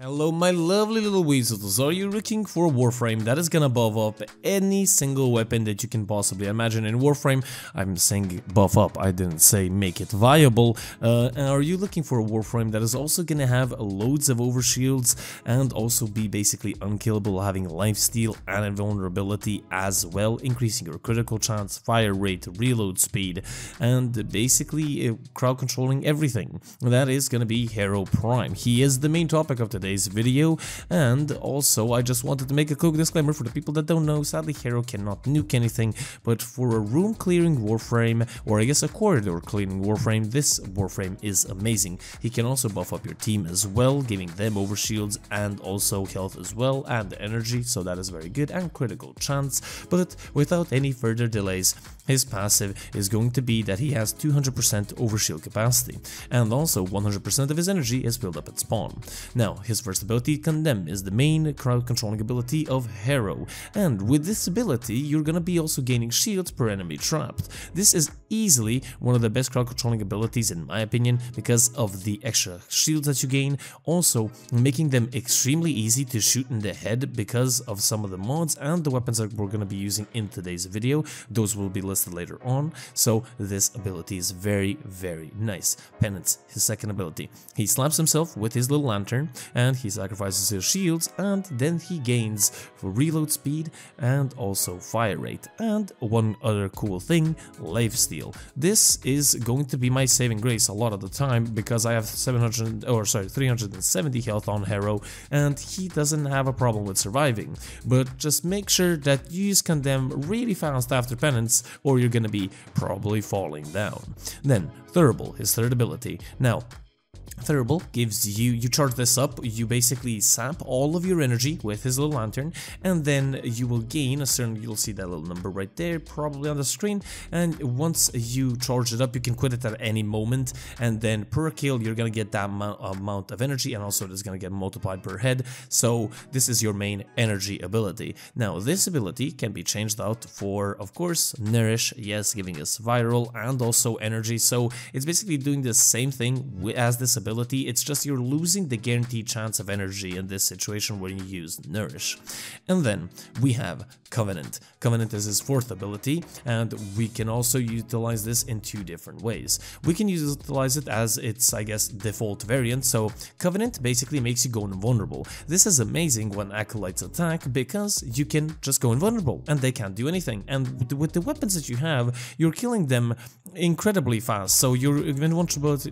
Hello my lovely little weasels, are you looking for a Warframe that is gonna buff up any single weapon that you can possibly imagine in Warframe? I'm saying buff up, I didn't say make it viable. Are you looking for a Warframe that is also gonna have loads of overshields and also be basically unkillable, having lifesteal and invulnerability as well, increasing your critical chance, fire rate, reload speed, and basically crowd controlling everything? That is gonna be Hero Prime. He is the main topic of today's video, and also I just wanted to make a quick disclaimer for the people that don't know. Sadly, Hero cannot nuke anything, but for a room clearing Warframe, or I guess a corridor clearing Warframe, this Warframe is amazing. He can also buff up your team as well, giving them overshields and also health as well, and energy, so that is very good, and critical chance. But without any further delays, his passive is going to be that he has 200% overshield capacity, and also 100% of his energy is filled up at spawn. Now, his first ability, Condemn, is the main crowd controlling ability of Hero, and with this ability you're gonna be also gaining shields per enemy trapped. This is easily one of the best crowd controlling abilities in my opinion, because of the extra shields that you gain, also making them extremely easy to shoot in the head because of some of the mods and the weapons that we're gonna be using in today's video. Those will be listed later on, so this ability is very nice. Penance, his second ability. He slaps himself with his little lantern and he sacrifices his shields, and then he gains reload speed and also fire rate, and one other cool thing, lifesteal. This is going to be my saving grace a lot of the time because I have 370 health on Hero and he doesn't have a problem with surviving. But just make sure that you use Condemn really fast after Penance or you're gonna be probably falling down. Then Thurible, his third ability. Now, Thurible gives you charge this up, you basically sap all of your energy with his little lantern, and then you will gain a certain, you'll see that little number right there, probably on the screen, and once you charge it up, you can quit it at any moment, and then per kill, you're gonna get that amount of energy, and also it is gonna get multiplied per head, so this is your main energy ability. Now, this ability can be changed out for, of course, Nourish, yes, giving us viral, and also energy, so it's basically doing the same thing as this ability. It's just you're losing the guaranteed chance of energy in this situation when you use Nourish. And then we have Covenant. Covenant is his fourth ability, and we can also utilize this in two different ways. We can utilize it as its, I guess, default variant, so Covenant basically makes you go invulnerable. This is amazing when Acolytes attack because you can just go invulnerable and they can't do anything, and with the weapons that you have, you're killing them incredibly fast, so your invincibility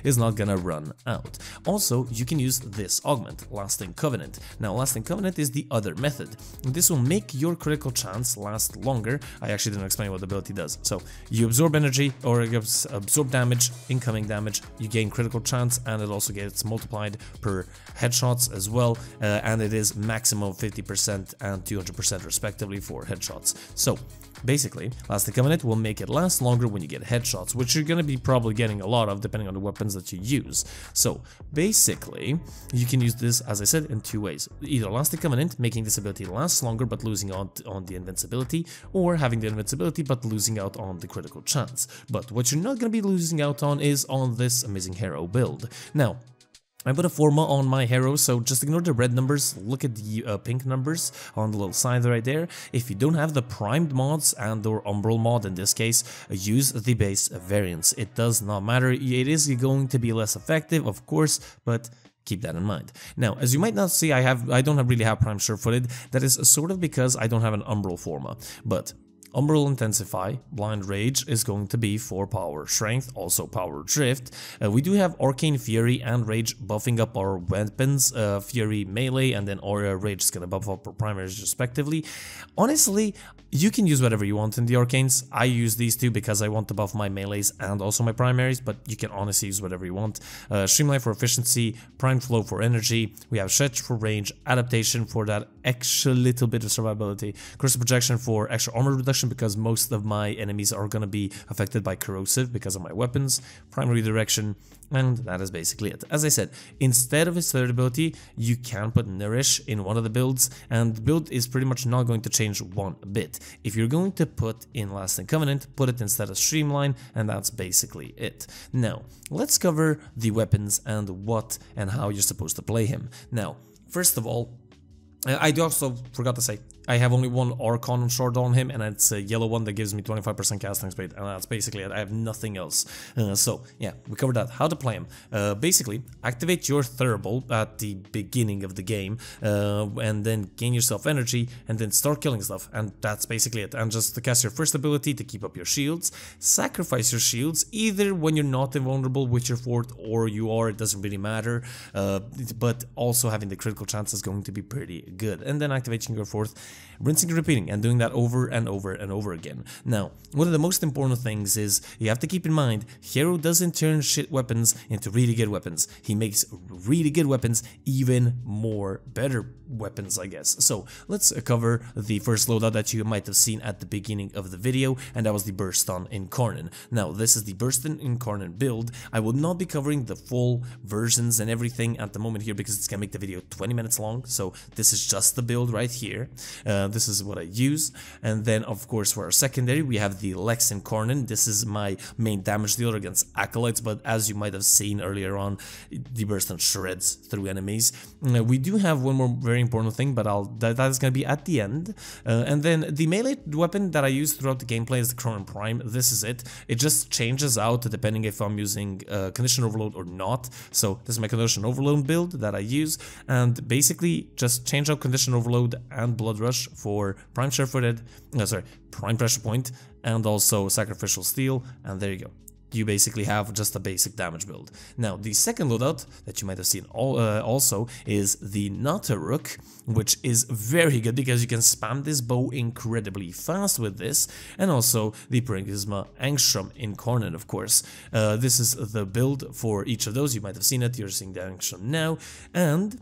is not gonna run out. Also, you can use this augment, Lasting Covenant. Now, Lasting Covenant is the other method. This will make your critical chance last longer. I actually didn't explain what the ability does. So, you absorb energy, or absorb damage, incoming damage, you gain critical chance, and it also gets multiplied per headshots as well, and it is maximum 50% and 200% respectively for headshots. So, basically, Lasting Covenant will make it last longer when you get headshots, which you're gonna be probably getting a lot of depending on the weapons that you use. So basically, you can use this, as I said, in two ways. Either Lasting Covenant, making this ability last longer but losing out on the invincibility, or having the invincibility but losing out on the critical chance. But what you're not gonna be losing out on is on this amazing Hero build. Now, I put a Forma on my Hero, so just ignore the red numbers, look at the pink numbers on the little side right there. If you don't have the primed mods and or Umbral mod in this case, use the base variants. It does not matter, it is going to be less effective, of course, but keep that in mind. Now, as you might not see, I don't really have Prime Sure-Footed. That is sort of because I don't have an Umbral Forma, but Umbral Intensify, Blind Rage is going to be for power strength, also power drift. We do have Arcane Fury and Rage buffing up our weapons, Fury melee, and then Aura Rage is going to buff up our primaries respectively. Honestly, you can use whatever you want in the Arcanes. I use these two because I want to buff my melees and also my primaries, but you can honestly use whatever you want. Streamline for efficiency, Prime Flow for energy, we have Stretch for range, Adaptation for that extra little bit of survivability, Crystal Projection for extra armor reduction redirection because most of my enemies are going to be affected by corrosive because of my weapons, primary redirection, and that is basically it. As I said, instead of his third ability, you can put Nourish in one of the builds, and the build is pretty much not going to change one bit. If you're going to put in Lasting Covenant, put it instead of Streamline, and that's basically it. Now, let's cover the weapons and what and how you're supposed to play him. Now, first of all, I also forgot to say, I have only one Archon shard on him, and it's a yellow one that gives me 25% casting speed, and that's basically it. I have nothing else. So, yeah, we covered that. How to play him. Basically, activate your Thurible at the beginning of the game, and then gain yourself energy, and then start killing stuff, and that's basically it. And just to cast your first ability to keep up your shields, sacrifice your shields, either when you're not invulnerable with your fourth, or you are, it doesn't really matter, but also having the critical chance is going to be pretty good. And then activating your fourth, rinsing and repeating, and doing that over and over and over again. Now, one of the most important things is you have to keep in mind, Hero doesn't turn shit weapons into really good weapons. He makes really good weapons even more better weapons, I guess. So let's cover the first loadout that you might have seen at the beginning of the video, and that was the Burston Incarnate. Now, this is the Burston Incarnate build. I will not be covering the full versions and everything at the moment here because it's gonna make the video 20 minutes long, so this is just the build right here. This is what I use. And then, of course, for our secondary, we have the Lex Incarnate. This is my main damage dealer against Acolytes, but as you might have seen earlier on, the Burston shreds through enemies. We do have one more very important thing, but that is going to be at the end. And then the melee weapon that I use throughout the gameplay is the Cronin Prime. This is it. It just changes out depending if I'm using Condition Overload or not. So this is my Condition Overload build that I use, and basically just change out Condition Overload and Blood Rush for Prime Surefooted, Prime Pressure Point, and also Sacrificial Steel, and there you go. You basically have just a basic damage build. Now, the second loadout that you might have seen also is the Nataruk, which is very good because you can spam this bow incredibly fast with this, and also the Prisma Angstrom Incarnate, of course. This is the build for each of those. You might have seen it. You're seeing the Angstrom now, and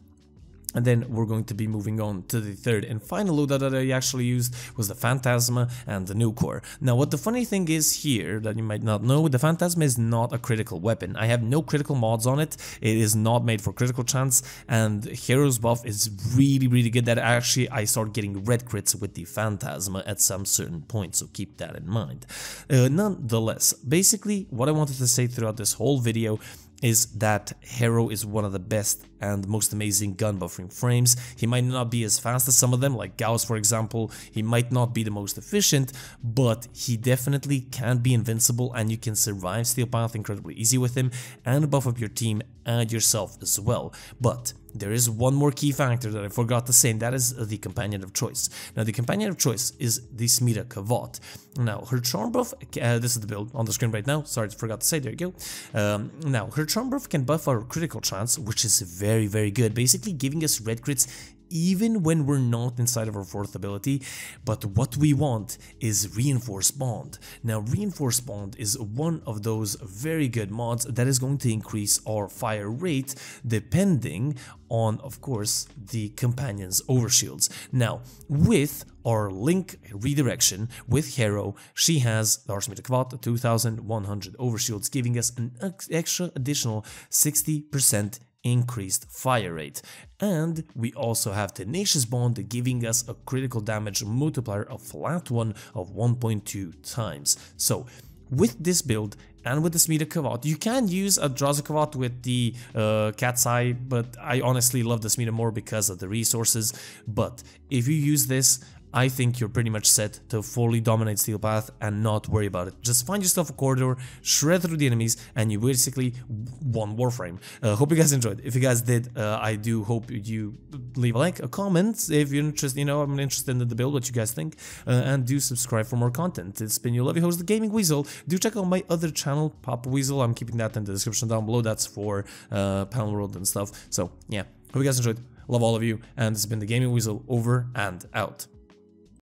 then we're going to be moving on to the third and final loadout that I actually used was the Phantasma and the Nucor. Now, what the funny thing is here that you might not know, the Phantasma is not a critical weapon. I have no critical mods on it. It is not made for critical chance, and Hero's buff is really, really good that actually I start getting red crits with the Phantasma at some certain point, so keep that in mind. Nonetheless, basically what I wanted to say throughout this whole video is that Hero is one of the best and most amazing gun buffering frames. He might not be as fast as some of them, like Gauss for example. He might not be the most efficient, but he definitely can be invincible, and you can survive Steel Path incredibly easy with him and buff up your team and yourself as well. But there is one more key factor that I forgot to say, and that is the companion of choice. Now, the companion of choice is the Smita Kavod. Now, her charm buff, this is the build on the screen right now. Sorry, I forgot to say, there you go. Now, her charm buff can buff our critical chance, which is very, very good, basically giving us red crits even when we're not inside of our fourth ability. But what we want is Reinforced Bond. Now, Reinforced Bond is one of those very good mods that is going to increase our fire rate depending on, of course, the companion's overshields. Now, with our link redirection with Hero, she has the Smita Kavod 2100 overshields, giving us an extra additional 60% increased fire rate. And we also have Tenacious Bond giving us a critical damage multiplier, a flat one of 1.2 times. So with this build and with the Smita Kavod, you can use a Draza Kavod with the Cat's Eye, but I honestly love the Smita more because of the resources. But if you use this, I think you're pretty much set to fully dominate Steel Path and not worry about it. Just find yourself a corridor, shred through the enemies, and you basically won Warframe. Hope you guys enjoyed. If you guys did, I do hope you leave a like, a comment if you're interested. I'm interested in the build, what you guys think, and do subscribe for more content. It's been your lovely host, the Gaming Weasel. Do check out my other channel, Papa Weasel. I'm keeping that in the description down below. That's for Panel World and stuff. So yeah, hope you guys enjoyed. Love all of you, and this has been the Gaming Weasel, over and out.